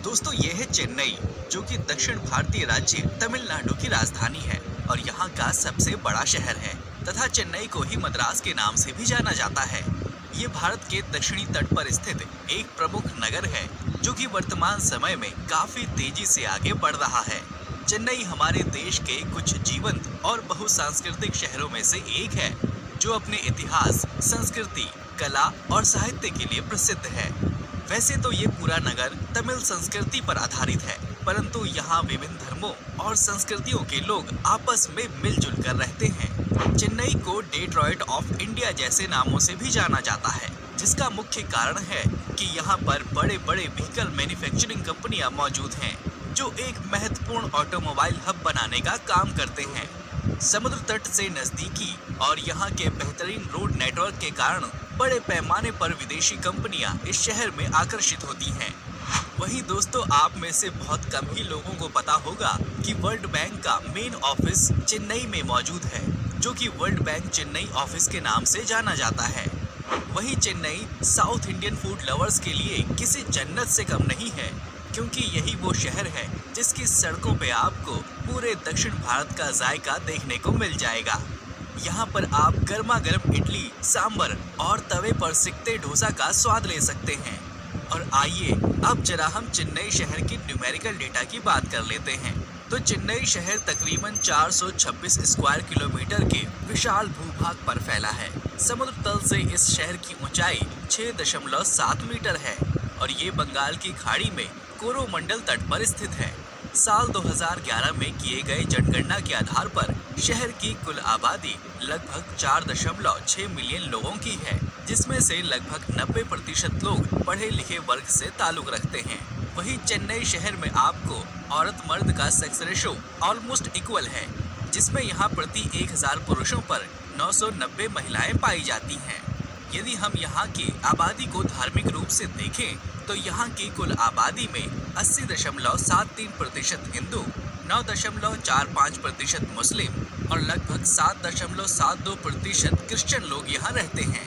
दोस्तों ये है चेन्नई, जो कि दक्षिण भारतीय राज्य तमिलनाडु की राजधानी है और यहाँ का सबसे बड़ा शहर है तथा चेन्नई को ही मद्रास के नाम से भी जाना जाता है। ये भारत के दक्षिणी तट पर स्थित एक प्रमुख नगर है, जो कि वर्तमान समय में काफी तेजी से आगे बढ़ रहा है। चेन्नई हमारे देश के कुछ जीवंत और बहुसांस्कृतिक शहरों में से एक है, जो अपने इतिहास, संस्कृति, कला और साहित्य के लिए प्रसिद्ध है। वैसे तो ये पूरा नगर तमिल संस्कृति पर आधारित है, परंतु यहाँ विभिन्न धर्मों और संस्कृतियों के लोग आपस में मिलजुल कर रहते हैं। चेन्नई को डेट्रॉइट ऑफ इंडिया जैसे नामों से भी जाना जाता है, जिसका मुख्य कारण है कि यहाँ पर बड़े बड़े व्हीकल मैन्युफैक्चरिंग कंपनियां मौजूद हैं, जो एक महत्वपूर्ण ऑटोमोबाइल हब बनाने का काम करते हैं। समुद्र तट से नजदीकी और यहाँ के बेहतरीन रोड नेटवर्क के कारण बड़े पैमाने पर विदेशी कंपनियां इस शहर में आकर्षित होती हैं। वहीं दोस्तों, आप में से बहुत कम ही लोगों को पता होगा कि वर्ल्ड बैंक का मेन ऑफिस चेन्नई में मौजूद है, जो कि वर्ल्ड बैंक चेन्नई ऑफिस के नाम से जाना जाता है। वहीं Chennai south Indian food lovers के लिए किसी जन्नत से कम नहीं है, क्योंकि यही वो शहर है जिसकी सड़कों पे आपको पूरे दक्षिण भारत का जायका देखने को मिल जाएगा। यहाँ पर आप गर्मा गर्म इडली, सांबर और तवे पर सिकते डोसा का स्वाद ले सकते हैं। और आइए अब जरा हम चेन्नई शहर की न्यूमेरिकल डेटा की बात कर लेते हैं। तो चेन्नई शहर तकरीबन 426 स्क्वायर किलोमीटर के विशाल भूभाग पर फैला है। समुद्र तल से इस शहर की ऊंचाई 6.7 मीटर है और ये बंगाल की खाड़ी में कोरोमंडल तट पर स्थित है। साल 2011 में किए गए जनगणना के आधार पर शहर की कुल आबादी लगभग 4.6 मिलियन लोगों की है, जिसमें से लगभग 90% लोग पढ़े लिखे वर्ग से ताल्लुक रखते हैं। वहीं चेन्नई शहर में आपको औरत मर्द का सेक्स रेशो ऑलमोस्ट इक्वल है, जिसमें यहाँ प्रति 1000 पुरुषों पर 990 महिलाएं पाई जाती हैं। यदि हम यहाँ की आबादी को धार्मिक रूप से देखें तो यहाँ की कुल आबादी में 80.73% हिंदू, 9.45% मुस्लिम और लगभग 7.72% क्रिश्चियन लोग यहाँ रहते हैं।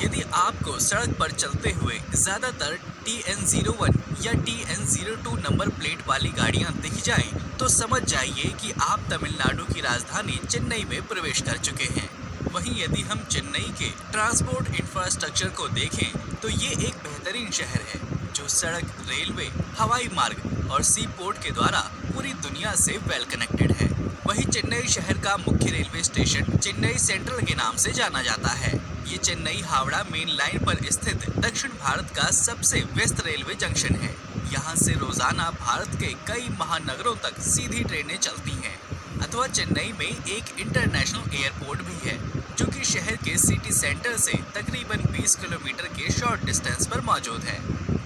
यदि आपको सड़क पर चलते हुए ज्यादातर TN01 या TN02 नंबर प्लेट वाली गाड़ियाँ दिख जाएं, तो समझ जाइए कि आप तमिलनाडु की राजधानी चेन्नई में प्रवेश कर चुके हैं। वहीं यदि हम चेन्नई के ट्रांसपोर्ट इंफ्रास्ट्रक्चर को देखें तो ये एक बेहतरीन शहर है, जो सड़क, रेलवे, हवाई मार्ग और सी पोर्ट के द्वारा पूरी दुनिया से वेल कनेक्टेड है। वहीं चेन्नई शहर का मुख्य रेलवे स्टेशन चेन्नई सेंट्रल के नाम से जाना जाता है। ये चेन्नई हावड़ा मेन लाइन पर स्थित दक्षिण भारत का सबसे व्यस्त रेलवे जंक्शन है। यहाँ से रोजाना भारत के कई महानगरों तक सीधी ट्रेनें चलती हैं। अथवा चेन्नई में एक इंटरनेशनल एयरपोर्ट भी है, जो कि शहर के सिटी सेंटर से तकरीबन 20 किलोमीटर के शॉर्ट डिस्टेंस पर मौजूद है।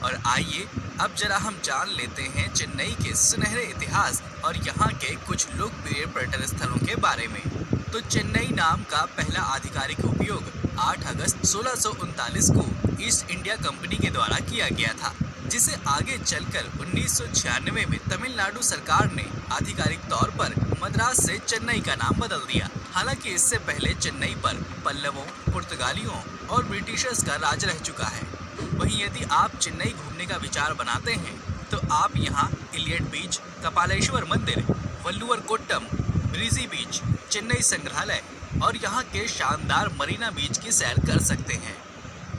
और आइए अब जरा हम जान लेते हैं चेन्नई के सुनहरे इतिहास और यहाँ के कुछ लोकप्रिय पर्यटन स्थलों के बारे में। तो चेन्नई नाम का पहला आधिकारिक उपयोग 8 अगस्त 1639 को ईस्ट इंडिया कंपनी के द्वारा किया गया था, जिसे आगे चलकर 1996 में तमिलनाडु सरकार ने आधिकारिक तौर पर मद्रास से चेन्नई का नाम बदल दिया। हालांकि इससे पहले चेन्नई पर पल्लवों, पुर्तगालियों और ब्रिटिशर्स का राज रह चुका है। वहीं यदि आप चेन्नई घूमने का विचार बनाते हैं तो आप यहाँ इलियट बीच, कपालेश्वर मंदिर, वल्लुवर कोट्टम, ब्रीजी बीच, चेन्नई संग्रहालय और यहाँ के शानदार मरीना बीच की सैर कर सकते हैं।